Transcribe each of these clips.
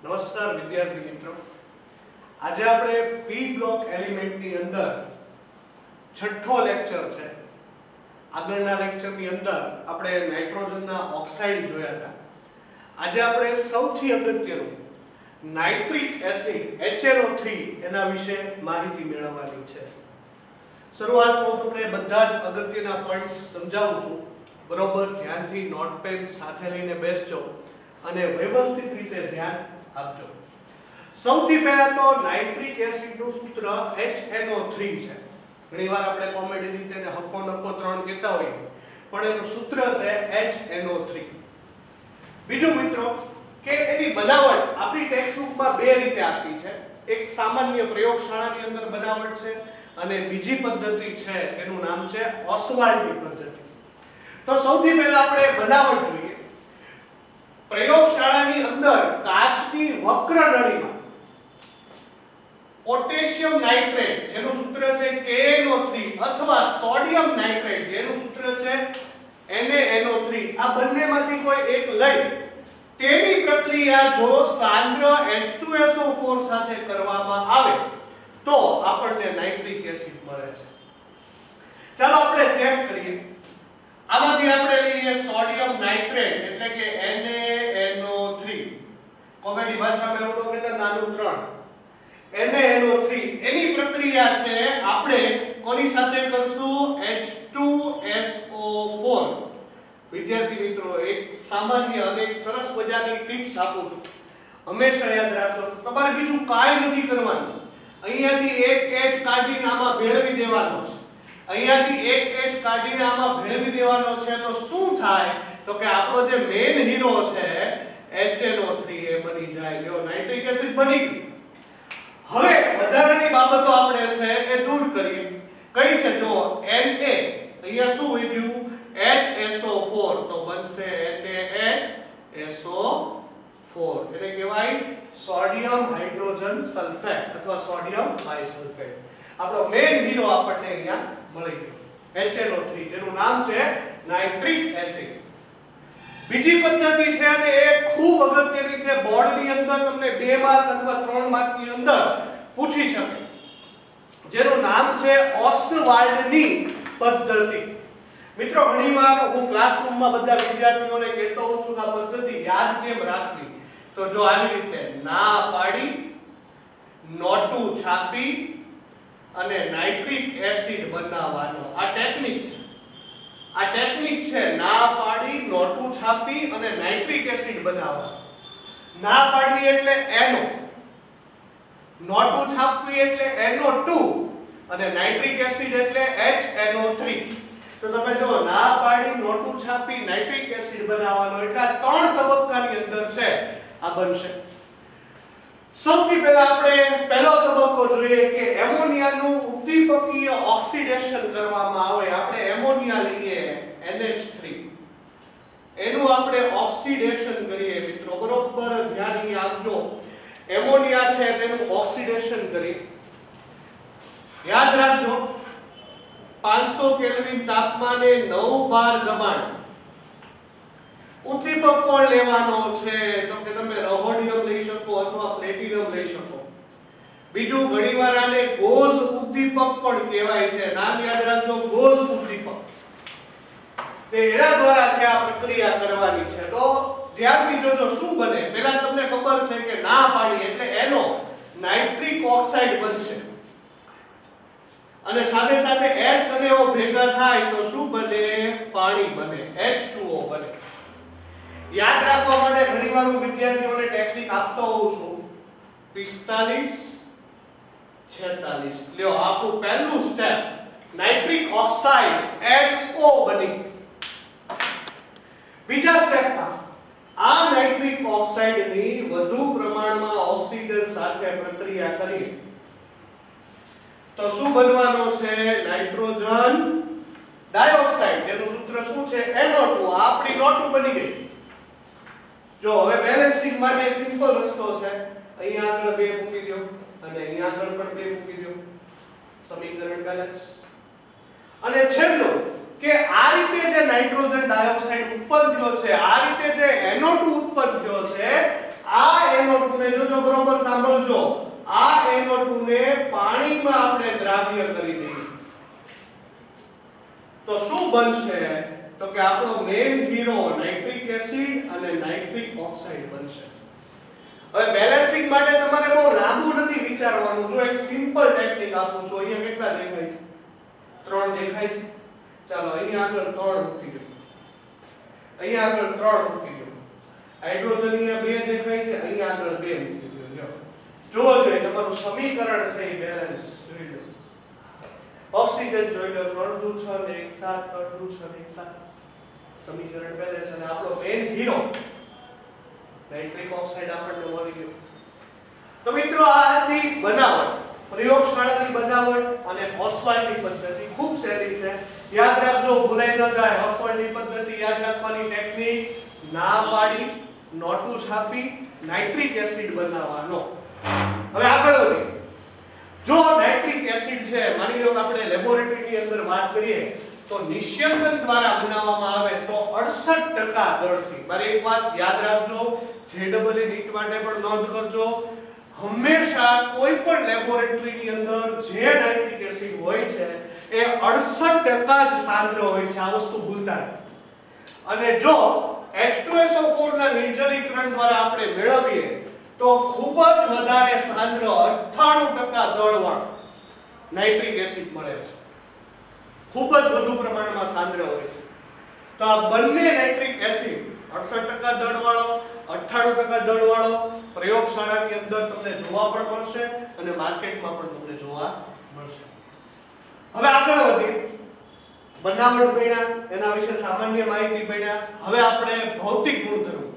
નમસ્કાર વિદ્યાર્થી મિત્રો, આજે આપણે પી બ્લોક એલિમેન્ટની અંદર છઠ્ઠો લેક્ચર છે. આગળના લેક્ચરની અંદર આપણે નાઇટ્રોજનના ઓક્સાઇડ જોયા હતા. આજે આપણે સૌથી અગત્યનું નાઇટ્રિક એસિડ HNO3 એના વિશે માહિતી મેળવવાની છે. શરૂઆતમાં તમને બધા જ અગત્યના પોઈન્ટ્સ સમજાવું છું. બરોબર ધ્યાનથી નોટ પેન સાથે લઈને બેસજો અને વ્યવસ્થિત રીતે ધ્યાન આપજો. સૌથી પહેલા તો નાઇટ્રિક એસિડનું સૂત્ર HNO3 છે. ઘણીવાર આપણે કોમેડીની તેને હપ્પો નપ્પો 3 કહેતા હોઈએ, પણ એનું સૂત્ર છે HNO3. બીજું મિત્રો કે એની બનાવટ આપણી ટેક્સ્ટ બુકમાં બે રીતે આપી છે. એક સામાન્ય પ્રયોગશાળાની અંદર બનાવટ છે અને બીજી પદ્ધતિ છે એનું નામ છે ઓસ્વાલ્ડની પદ્ધતિ. તો સૌથી પહેલા આપણે બનાવટ જોઈએ. પ્રયોગશાળાની અંદર કાચની વક્ર નળીમાં પોટેશિયમ નાઇટ્રેટ જેનું સૂત્ર છે KNO3 અથવા સોડિયમ નાઇટ્રેટ જેનું સૂત્ર છે NaNO3, આ બંનેમાંથી કોઈ એક લઈ તેની પ્રક્રિયા જો સાંદ્ર H2SO4 સાથે કરવામાં આવે તો આપણને નાઇટ્રિક એસિડ મળે છે. ચાલો આપણે ચેક કરીએ. આમાંથી આપણે લઈએ સોડિયમ નાઇટ્રેટ એટલે કે NaNO3. કોમેડી ભાષામાં એવું તો કહેતા નાનું 3. NaNO3 એની પ્રક્રિયા છે આપણે કોની સાથે કરશું? H2SO4. વિદ્યાર્થી મિત્રો, એક સામાન્ય અને એક સરસ મજાની ટિપ્સ આપું છું, હંમેશા યાદ રાખજો. તમારે બીજું કાંઈ નથી કરવાનું. અહીંયાથી એક H કાઢીને આમાં ભેળવી દેવાનો છે. અહીંયાથી એક H કાઢીને આમાં ભેળવી દેવાનો છે તો શું થાય? તો કે આપણો જે મેઇન હીરો છે HNO3 એ બની જાય. જો નાઇટ્રિક એસિડ બની ગયું. હવે વધારાની બાબતો આપણે છે એ દૂર કરીએ. કઈ છે? જો Na અહીંયા શું વધ્યું? HSO4 તો બનશે NaHSO4. એને કહેવાય સોડિયમ હાઇડ્રોજન સલ્ફેટ અથવા સોડિયમ બાયસલ્ફેટ. આપણો મેઇન હીરો આપણને અહીંયા મળી ગયો HNO3 જેનું નામ છે નાઇટ્રિક એસિડ. બીજી પદ્ધતિ છે અને એ ખૂબ અગત્યની છે. બોર્ડની અંદર તમને 2 માર્ક અથવા 3 માર્કની અંદર પૂછી શકે, જેનું નામ છે ઓસ્વાલ્ડની પદ્ધતિ. મિત્રો, ઘણીવાર હું ક્લાસરૂમમાં બધા વિદ્યાર્થીઓને કહેતો હોઉં છું કે આ પદ્ધતિ યાદ કેમ રાખવી. તો જો આવી રીતે ના પાડી, નોટું છાપી અને નાઇટ્રિક એસિડ બનાવવાનો આ ટેકનિક છે. આ ટેકનિક છે ના પાડી, નોટું છાપી અને નાઇટ્રિક એસિડ બનાવવાનો. ના પાડવી એટલે NO, નોટું છાપવી એટલે NO2 અને નાઇટ્રિક એસિડ એટલે HNO3. તો તમે જો ના પાડી, નોટું છાપી, નાઇટ્રિક એસિડ બનાવવાનો એટલે આ 3 તબક્કાની અંદર છે આ બનશે. સૌથી પહેલા આપણે પહેલો તબક્કો જોઈએ કે એમોનિયાનું ઉદ્દીપકીય ઓક્સિડેશન કરવામાં આવે. આપણે એમોનિયા લઈએ NH3, એનું આપણે ઓક્સિડેશન કરીએ. મિત્રો બરોબર ધ્યાન આપજો. એમોનિયા છે તેનું ઓક્સિડેશન કરીએ. યાદ રાખજો 500 કેલ્વિન તાપમાને 9 બાર દબાણ. ઉદ્દીપક કોણ લેવાનો છે? તો કે તમે રોહોડિયમ લઈ શકો અથવા પ્લેટિનમ લઈ શકો. બીજું, ઘણીવાર આને ગોઝ ઉદ્દીપક પણ કહેવાય છે. નામ યાદ રાખજો, ગોઝ ઉદ્દીપક. તે એના દ્વારા છે આ પ્રક્રિયા કરવાની છે. તો ધ્યાનથી જોજો શું બને. પહેલા તમને ખબર છે કે ના પાડી એટલે NO નાઇટ્રિક ઓક્સાઇડ બનશે અને સાથે સાથે H અને O ભેગા થાય તો શું બને? પાણી બને, H2O બને. યાદ રાખવા માટે ઘણીવાર હું વિદ્યાર્થીઓને ટેકનિક આપતો હોઉં છું. 45 46. લ્યો, આપણું પહેલું સ્ટેપ નાઇટ્રિક ઓક્સાઇડ NO બની. બીજા સ્ટેપમાં આ નાઇટ્રિક ઓક્સાઇડની વધુ પ્રમાણમાં ઓક્સિજન સાથે પ્રક્રિયા કરીએ તો શું બનવાનો છે? નાઇટ્રોજન ડાયોક્સાઇડ જેનું સૂત્ર શું છે? NO2. આપણી નોટું બની ગઈ. જો હવે બેલેન્સિંગ માટે સિમ્પલ રસ્તો છે. અહીંયા આગળ 2 મૂકી દો અને અહીંયા આગળ પણ 2 મૂકી દો. સમીકરણ બેલેન્સ. અને છેલ્લું કે આ રીતે જે નાઇટ્રોજન ડાયોક્સાઇડ ઉત્પન્ન થયો છે, આ રીતે જે NO2 ઉત્પન્ન થયો છે, આ NO2 ને જો પણ સાંભળજો, આ NO2 ને પાણીમાં આપણે દ્રાવ્ય કરી દઈએ તો શું બનશે? તો કે આપણો મેઇન હીરો નાઇટ્રિક એસિડ અને નાઇટ્રિક ઓક્સાઇડ બનશે. હવે બેલેન્સિંગ માટે તમારે બહુ લાંબુ નથી વિચારવાનું. જો એક સિમ્પલ ટેકનિક આપું છું. અહીંયા કેટલા દેખાય છે? 3 દેખાય છે. ચાલો અહીંયા આગળ 3 મૂકી દો, અહીંયા આગળ 3 મૂકી દો. હાઇડ્રોજન અહીંયા 2 દેખાય છે, અહીંયા આગળ 2 મૂકી દો. જો જોવો જોઈએ તમારું સમીકરણ છે એ બેલેન્સ જોઈ લો. ઓક્સિજન જોઈ લો 3 દુ 6 ને 1 7, 3 દુ 6 ને 1 7. સમીકરણ બેલેન્સ અને આપણો મેઇન હીરો નાઇટ્રિક ઓક્સાઇડ આપણને મળી ગયો. તો મિત્રો આ હતી બનાવટ, પ્રયોગશાળાની બનાવટ અને ઓસ્વાલ્ડની પદ્ધતિ. ખૂબ સહેલી છે, યાદ રાખજો, ભૂલાઈ ન જાય. ઓસ્વાલ્ડની પદ્ધતિ યાદ રાખવાની ટેકનિક, ના પાડી, નોટું છાપી, નાઇટ્રિક એસિડ બનાવવાનો. હવે આગળ વધીએ. જો નાઇટ્રિક એસિડ છે, માની લો કે આપણે લેબોરેટરીની અંદર વાત કરીએ તો નિસ્યંદન દ્વારા બનાવવામાં આવે તો 68% દળથી. મારે એક વાત યાદ રાખજો, JEE નીટ માટે પણ નોંધ કરજો, હંમેશા કોઈ પણ લેબોરેટરીની અંદર જે નાઇટ્રિક એસિડ હોય છે એ 68% જ સાંદ્ર હોય છે. આ વસ્તુ ભૂલતા નહીં. અને જો H2SO4 ના નિર્જલીકરણ દ્વારા આપણે મેળવીએ તો ખૂબ જ વધારે સાંદ્ર 98% દળવાળો નાઇટ્રિક એસિડ મળે છે. ખૂબ જ વધુ પ્રમાણમાં સાંદ્ર હોય છે. તો આ બંને નાઇટ્રિક એસિડ 68% દળવાળો, 98% દળવાળો પ્રયોગશાળાની અંદર તમને જોવા પણ મળશે અને માર્કેટમાં પણ તમને જોવા મળશે. હવે આગળ વધીએ. બનાવટ ભણ્યા, એના વિશે સામાન્ય માહિતી ભણ્યા. હવે આપણે ભૌતિક ગુણધર્મો.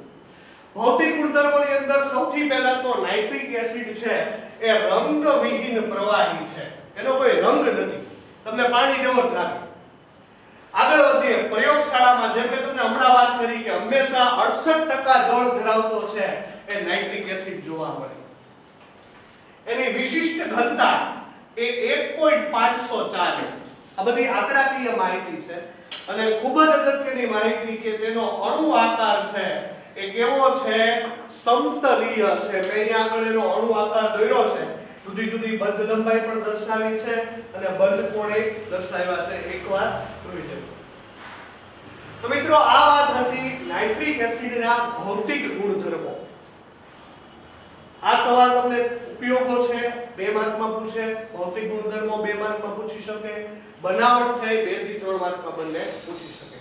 ભૌતિક ગુણધર્મોની અંદર સૌથી પહેલા તો નાઇટ્રિક એસિડ છે એ રંગવિહીન પ્રવાહી છે. એનો કોઈ રંગ નથી, તમને પાણી જેવો જ લાગે. આગળ વધીએ. પ્રયોગશાળામાં જેમ કે તમને હમણાં વાત કરી કે હંમેશા 68% દળ ધરાવતો છે એ નાઇટ્રિક એસિડ જોવા મળે. એની વિશિષ્ટ ઘનતા એ 1.504 છે. આ બધી આંકડાકીય માહિતી છે અને ખૂબ જ અગત્યની માહિતી કે તેનો અણુ આકાર છે એ કેવો છે? સમતલીય છે. મેં અહીંયા આગળ એનો અણુ આકાર દોર્યો છે. જુદી જુદી બંધ લંબાઈ પણ દર્શાવી છે અને બંધ કોણે દર્શાવ્યા છે. એકવાર જોઈ લો. તો મિત્રો આ વાત હતી નાઇટ્રિક એસિડના ભૌતિક ગુણધર્મો. આ સવાલ તમને ઉપયોગો છે 2 માર્કમાં પૂછે, ભૌતિક ગુણધર્મો 2 માર્કમાં પૂછી શકે, બનાવટ છે 2 થી 3 માર્કમાં બંને પૂછી શકે.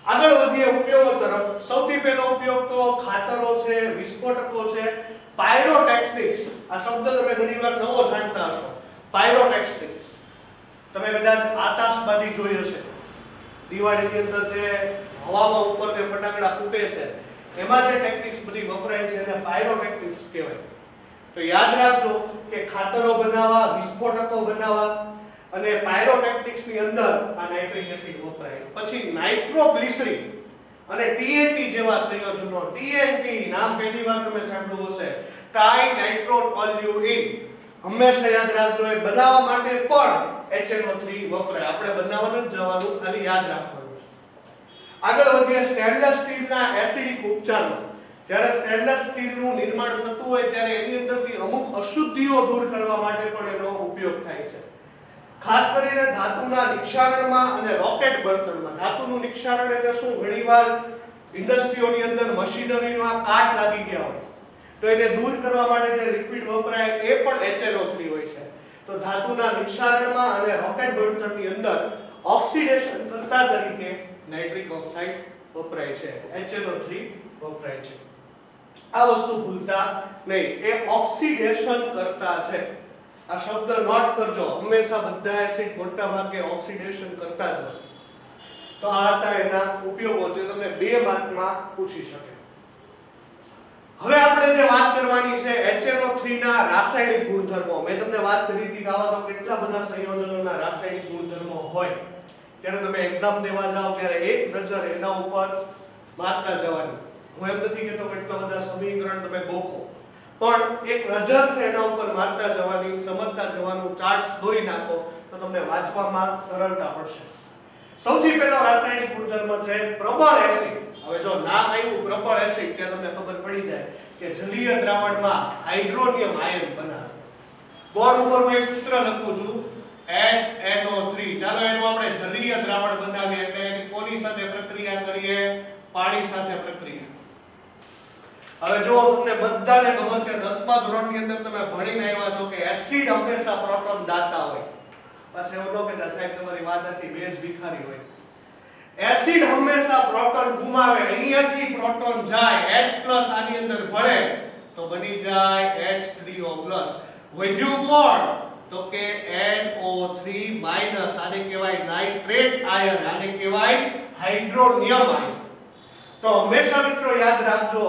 આગળ વધીએ ઉપયોગો તરફ. સૌથી પહેલો ઉપયોગ તો ખાતરો છે, વિસ્ફોટકો છે, પાયરોટેક્ટિક્સ. આ શબ્દ તમે ઘણીવાર નવો જાણતા હશો. પાયરોટેક્ટિક્સ તમે કદાચ આતાશબાજી જોઈ હશે. દિવાળીની અંદર જે હવામાં ઉપર જે ફટાકડા ફૂટે છે એમાં જે ટેક્નિક્સ બધી વપરાય છે એને પાયરોટેક્ટિક્સ કહેવાય. તો યાદ રાખજો કે ખાતરો બનાવવા, વિસ્ફોટકો બનાવવા અને પાયરોટેક્ટિક્સની અંદર આ નાઇટ્રિક એસિડ વપરાય. પછી નાઇટ્રોગ્લિસરીન અને TNT જેવા સંયોજનો. TNT નામ પહેલી વાર તમે સાંભળ્યું હશે, ટ્રાઈ નાઇટ્રોટોલ્યુઇન. હંમેશા યાદ રાખજો એ બનાવવા માટે પણ HNO3 વપરાય. આપણે બનાવવા નથી જવાનું, ખાલી યાદ રાખવાનું છે. આગળ વધીએ. સ્ટેનલેસ સ્ટીલના એસિડિક ઉપચારમાં. જ્યારે સ્ટેનલેસ સ્ટીલનું નિર્માણ થતું હોય ત્યારે એની અંદરથી અમુક અશુદ્ધિઓ દૂર કરવા માટે પણ એનો ઉપયોગ થાય છે. ખાસ કરીને ધાતુના નિક્ષારણમાં અને રોકેટ બળતણમાં. ધાતુનું નિક્ષારણ એટલે શું? ઘણીવાર ઇન્ડસ્ટ્રીઓની અંદર મશીનરીમાં કાટ લાગી ગયા હોય તો એને દૂર કરવા માટે જે લિક્વિડ વપરાય એ પણ HNO3 હોય છે. તો ધાતુના નિક્ષારણમાં અને રોકેટ બળતણની અંદર ઓક્સિડેશન કરતા તરીકે નાઇટ્રિક ઓક્સાઇડ વપરાય છે, HNO3 વપરાય છે. આ વસ્તુ ભૂલતા નહીં, એ ઓક્સિડેશન કરતા છે. આ શબ્દ નોટ કરજો. હંમેશા બધા એસિડ મોટા ભાગે ઓક્સિડેશન કરતા જ હોય. તો આ હતા એના ઉપયોગો જે તમને 2 માર્કમાં પૂછી શકે. હવે આપણે જે વાત કરવાની છે HNO3 ના રાસાયણિક ગુણધર્મો. મેં તમને વાત કરી હતી કે આવા તો કેટલા બધા સંયોજનોના રાસાયણિક ગુણધર્મો હોય. ત્યારે તમે એક્ઝામ દેવા જાઓ ત્યારે એક નજર એના ઉપર મારતા જવાની. હું એમ નથી કહેતો કે એટલા બધા સમીકરણ તમે ગોખો, પણ એક નજર છે એના ઉપર મારતા જવાની, સમજતા જવાનું, ચાર્ટ્સ દોરી નાખો તો તમને વાંચવામાં સરળતા પડશે. સૌથી પહેલો રાસાયણિક ગુણધર્મ છે પ્રબળ એસિડ. હવે જો નામ આવ્યું પ્રબળ એસિડ કે તમને ખબર પડી જાય કે જલીય દ્રાવણમાં હાઇડ્રોનિયમ આયન બનાવે. બોર્ડ ઉપર હું એક સૂત્ર લખું છું HNO3. ચાલો એનું આપણે જલીય દ્રાવણ બનાવીએ એટલે એની કોની સાથે પ્રક્રિયા કરીએ? પાણી સાથે પ્રક્રિયા. હવે જો તમને બધાને ખબર છે 10મા ધોરણની અંદર તમે ભણીને આવ્યા છો કે એસિડ હંમેશા પ્રોટોન દાતા હોય. પછી એવું ન કહેતા સાહેબ તમારી વાત હતી બેઝ ભિખારી હોય. એસિડ હંમેશા પ્રોટોન ગુમાવે. અહીંયાથી પ્રોટોન જાય H+ આની અંદર ભળે તો બની જાય H3O+. વધ્યું કોણ? તો કે NO3- આને કહેવાય નાઇટ્રેટ આયન, આને કહેવાય હાઇડ્રોનિયમ આયન. તો હંમેશા મિત્રો યાદ રાખજો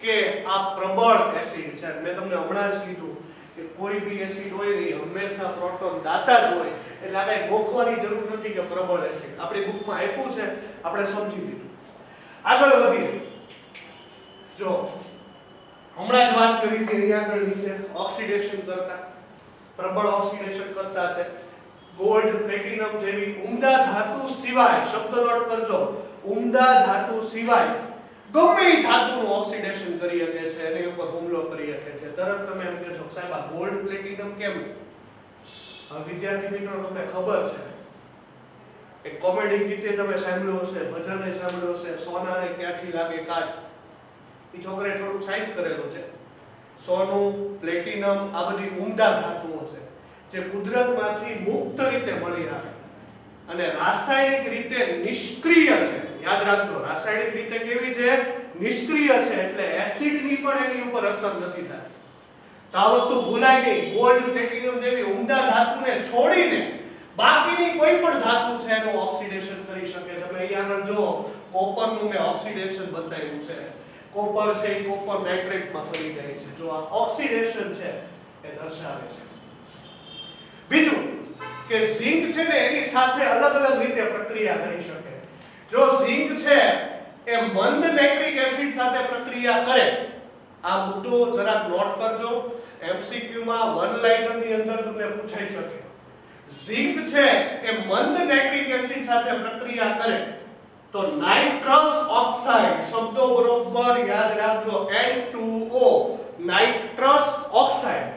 કે આ પ્રબળ એસિડ છે. મેં તમને હમણાં જ કીધું કે કોઈ બી એસિડ હોય ને હંમેશા પ્રોટોન દાતા જ હોય એટલે આપણે ગોખવાની જરૂર નથી કે પ્રબળ એસિડ. આપણી બુકમાં આપ્યું છે, આપણે સમજી લીધું. આગળ વધીએ. જો હમણાં જ વાત કરી હતી અહીંયા આગળ નીચે ઓક્સિડેશન કરતા, પ્રબળ ઓક્સિડેશન કરતા છે. ગોલ્ડ, પ્લેટિનમ જેવી ઉમદા ધાતુ સિવાય, શબ્દ નોટ કરજો, ઉમદા ધાતુ સિવાય ગમે એ ધાતુનું ઓક્સિડેશન કરી શકે છે, એની ઉપર હુમલો કરી શકે છે. તરત તમે એમ કહેશો સાહેબ આ ગોલ્ડ પ્લેટિનમ કેમ? હવે વિદ્યાર્થી મિત્રો તમને ખબર છે એક કોમેડી ગીતે તમે સાંભળ્યું હશે, ભજને સાંભળ્યું હશે, સોનાને ક્યાંથી લાગે કાટ. એ છોકરાએ થોડું સાયન્સ કરેલું છે. સોનું, પ્લેટિનમ આ બધી ઉમદા ધાતુઓ છે જે કુદરતમાંથી મુક્ત રીતે મળી આવે અને રાસાયણિક રીતે નિષ્ક્રિય છે. યાદ રાખજો, રાસાયણિક રીતે કેવી છે? નિષ્ક્રિય છે. એટલે એસિડની પણ એની ઉપર અસર નથી થાય. તો આ વસ્તુ ભૂલાય નહીં. ગોલ્ડ, પ્લેટિનમ જેવી ઉમદા ધાતુને છોડીને બાકીની કોઈ પણ ધાતુ છે એનું ઓક્સિડેશન કરી શકે છે. તમે અહીંયા આગળ જો કોપરનું મેં ઓક્સિડેશન બતાવ્યું છે. કોપર છે એ કોપર નાઇટ્રેટમાં ફરી જાય છે. જો આ ઓક્સિડેશન છે એ દર્શાવે છે. બીજું કે ઝિંક છે ને એની સાથે અલગ અલગ રીતે પ્રક્રિયા કરી શકે. જો ઝિંક છે એ મંદ નાઇટ્રિક એસિડ સાથે પ્રક્રિયા કરે, આ મુદ્દો જરા નોટ કરજો. MCQ માં વન લાઇનરની અંદર તમને પૂછાઈ શકે. ઝિંક છે એ મંદ નાઇટ્રિક એસિડ સાથે પ્રક્રિયા કરે તો નાઇટ્રસ ઓક્સાઇડ, શબ્દો બરોબર યાદ રાખજો, N2O, નાઇટ્રસ ઓક્સાઇડ.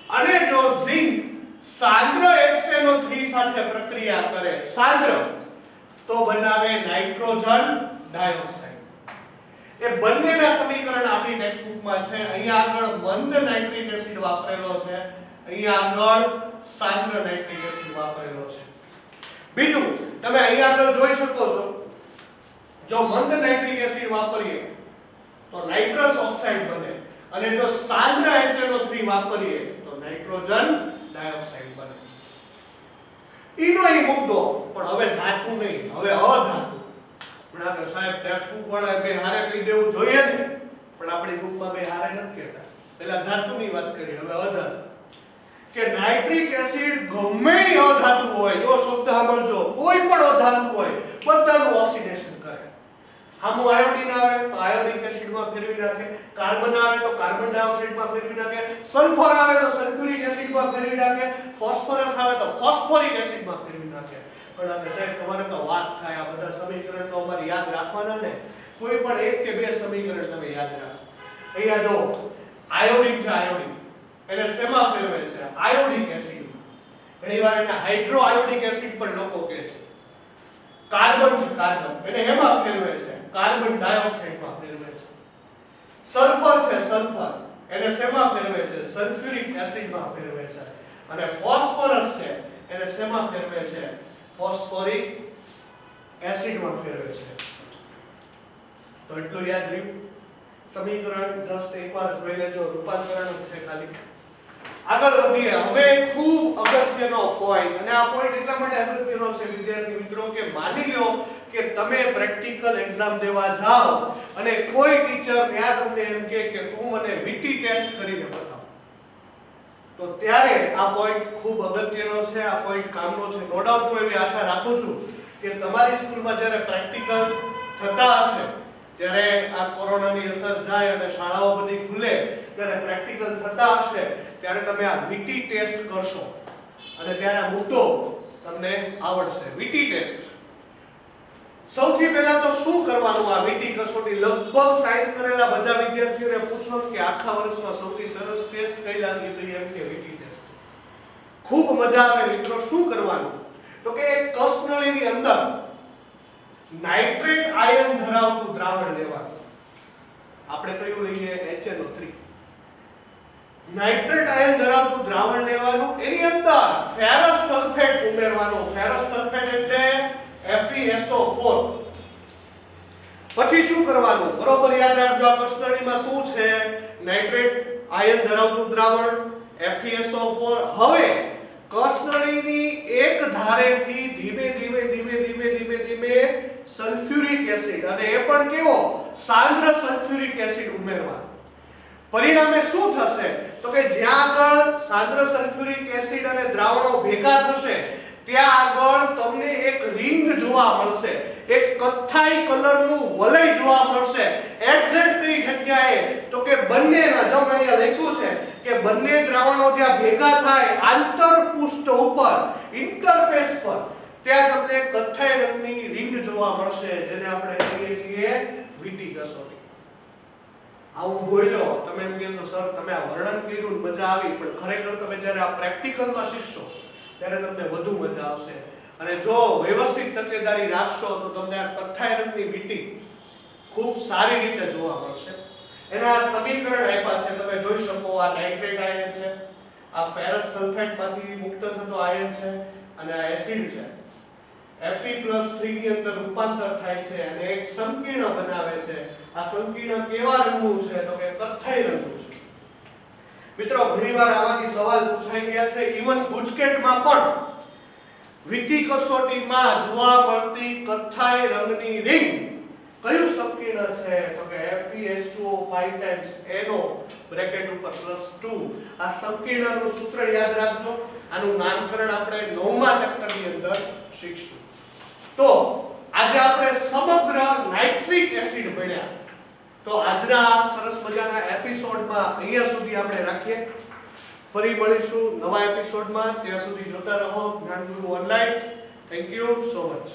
અને જો ઝિંક સાંદ્ર HNO3 સાથે પ્રક્રિયા કરે, સાંદ્ર, તો બનાવે નાઇટ્રોજન ડાયોક્સાઇડ. એ બંનેના સમીકરણ આપણી ટેક્સ્ટબુકમાં છે. અહીંયા આગળ મંદ નાઇટ્રિક એસિડ વાપરેલો છે, અહીંયા આગળ સાંદ્ર નાઇટ્રિક એસિડ વાપરેલો છે. બીજું તમે અહીંયા આગળ જોઈ શકો છો, જો મંદ નાઇટ્રિક એસિડ વાપરીએ તો નાઇટ્રસ ઓક્સાઇડ બને અને જો સાંદ્ર HNO3 વાપરીએ તો નાઇટ્રોજન ડાયોક્સાઇડ બને. ઈનો ઈ મુદ્દો, પણ હવે ધાતુ નહીં, હવે અધાતુ. પણ આ સાહેબ ટેક્સ્ટબુક વાળા બે હારે કહી દેવું જોઈએ ને, પણ આપણી બુકમાં બે હારે નથી કહેતા. પહેલા ધાતુની વાત કરી, હવે અધાતુ. કે નાઇટ્રિક એસિડ ગમે એ અધાતુ હોય, જો શબ્દ સાંભળજો, કોઈ પણ અધાતુ હોય બધાનું ઓક્સિડેશન કરે. હામું આયોડિન આવે તો આયોડિક એસિડમાં ફેરવી નાખે, કાર્બન આવે તો કાર્બન ડાયોક્સાઇડમાં ફેરવી નાખે, સલ્ફર આવે તો સલ્ફ્યુરિક એસિડમાં ફેરવી નાખે, ફોસ્ફરસ આવે તો ફોસ્ફોરિક એસિડમાં ફેરવી નાખે. પણ આપણે સાહેબ તમારે તો વાત થાય, આ બધા સમીકરણ તો અમારે યાદ રાખવાના ને. કોઈ પણ એક કે બે સમીકરણ તમે યાદ રાખો. અહીંયા જો આયોડિન છે, આયોડિન એને શેમાં ફેરવે છે? આયોડિક એસિડમાં. ઘણીવાર એને હાઇડ્રો આયોડિક એસિડ પણ લોકો કહે છે. કાર્બન છે, કાર્બન એને હેમાં ફેરવે છે? કાર્બન ડાયોક્સાઇડમાં ફેરવે છે. સલ્ફર છે, સલ્ફર એને શેમાં ફેરવે છે? સલ્ફ્યુરિક એસિડમાં ફેરવે છે. અને ફોસ્ફરસ છે એને શેમાં ફેરવે છે? ફોસ્ફોરિક એસિડમાં ફેરવે છે. તો એટલું યાદ રહ્યું. સમીકરણ જસ્ટ એકવાર જોઈ લેજો, રૂપાંતરણ છે ખાલી. આગળ વધીએ. હવે ખૂબ અગત્યનો પોઈન્ટ, અને આ પોઈન્ટ એટલા માટે અગત્યનો છે વિદ્યાર્થી મિત્રો કે માની લો કે તમે પ્રેક્ટિકલ એક્ઝામ દેવા જાઓ અને કોઈ ટીચર ત્યાં તમને એમ કહે કે તું મને વીટી ટેસ્ટ કરીને બતાવ, તો ત્યારે આ પોઈન્ટ ખૂબ અગત્યનો છે. આ પોઈન્ટ કામનો છે. નો ડાઉટ હું એવી આશા રાખું છું કે તમારી સ્કૂલમાં જ્યારે પ્રેક્ટિકલ થતા હશે, જ્યારે આ કોરોનાની અસર જાય અને શાળાઓ બધી ખુલે ત્યારે પ્રેક્ટિકલ થતા હશે, ત્યારે તમે આ વીટી ટેસ્ટ કરશો અને ત્યારે આ મુદ્દો તમને આવડશે. વીટી ટેસ્ટ સૌથી પહેલા તો શું કરવાનું આ વીટી કસોટી લગભગ સાયન્સ કરેલા બધા વિદ્યાર્થીઓને પૂછો કે આખા વર્ષમાં સૌથી સરસ ટેસ્ટ કઈ લાગી તો એમ કે વીટી ટેસ્ટ. ખૂબ મજા આવે મિત્રો. શું કરવાનું તો કે એક કસનળીની અંદર નાઇટ્રેટ આયન ધરાવતું દ્રાવણ લેવાનું. આપણે કયું લઈએ HNO3. નાઇટ્રેટ આયન ધરાવતું દ્રાવણ લેવાનું, એની અંદર ફેરસ સલ્ફેટ ઉમેરવાનું. ફેરસ સલ્ફેટ એટલે FeSO4. પછી શું કરવાનું બરોબર યાદ રાખજો. આ કસનળીમાં શું છે? નાઇટ્રેટ આયન ધરાવતું દ્રાવણ FeSO4. હવે કસનળીની એક ધારેથી ધીમે સલ્ફ્યુરિક એસિડ, અને એ પણ કેવો સાંદ્ર સલ્ફ્યુરિક એસિડ ઉમેરવાનો. પરિણામે શું થશે તો કે જ્યાં આગળ સાંદ્ર સલ્ફ્યુરિક એસિડ અને દ્રાવણો ભેગા થશે ત્યાં આગળ તમને એક રિંગ જોવા મળશે, એક કથ્થાઈ કલરનું વલય જોવા મળશે. એક્ઝેક્ટ કઈ જગ્યાએ તો કે બંનેના, જો અહીંયા લખ્યું છે કે બંને દ્રાવણો જ્યાં ભેગા થાય આંતરપૃષ્ઠ ઉપર ઇન્ટરફેસ પર, ત્યાં તમને કથ્થાઈ રંગની રિંગ જોવા મળશે, જેને આપણે કહીએ છીએ વીટી કસોટી. આવું બોલ્યો તમે એમ કહેશો સર તમે આ વર્ણન કર્યું મજા આવી, પણ ખરેખર તમે જ્યારે આ પ્રેક્ટિકલમાં શીખશો ત્યારે તમને વધુ મજા આવશે. અને જો વ્યવસ્થિત તકેદારી રાખશો તો તમને આ કથ્થાઈ રંગની વીટી ખૂબ સારી રીતે જોવા મળશે. એના સમીકરણ આપ્યા છે, તમે જોઈ શકો. આ નાઇટ્રેટ આયન છે, આ ફેરસ સલ્ફેટમાંથી મુક્ત થતો આયન છે, અને આ એસિડ છે. Fe+3 ની અંદર રૂપાંતર થાય છે અને એક સંકીર્ણ બનાવે છે. આ સંકીર્ણ કેવા રંગનું છે તો કે કથ્થાઈ રંગનું છે. મિત્રો ઘણીવાર આમાંથી સવાલ પૂછાઈ ગયા છે. ઈવન ગુજકેટમાં પણ વીટી કસોટીમાં જોવા મળતી કથ્થાઈ રંગની રિંગ કયું સંકીર્ણ છે તો કે FeH2O 5 times NO બ્રેકેટ ઉપર +2. આ સંકીર્ણનું સૂત્ર યાદ રાખજો. આનું નામકરણ આપણે 9મા ચેપ્ટરની અંદર શીખશું. તો આજે આપણે સમગ્ર નાઇટ્રિક એસિડ ભણ્યા. તો આજના સરસ મજાના એપિસોડમાં અહીંયા સુધી આપણે રાખીએ. ફરી મળીશું નવા એપિસોડમાં. ત્યાં સુધી જોતા રહો Gyanguru online. Thank you so much.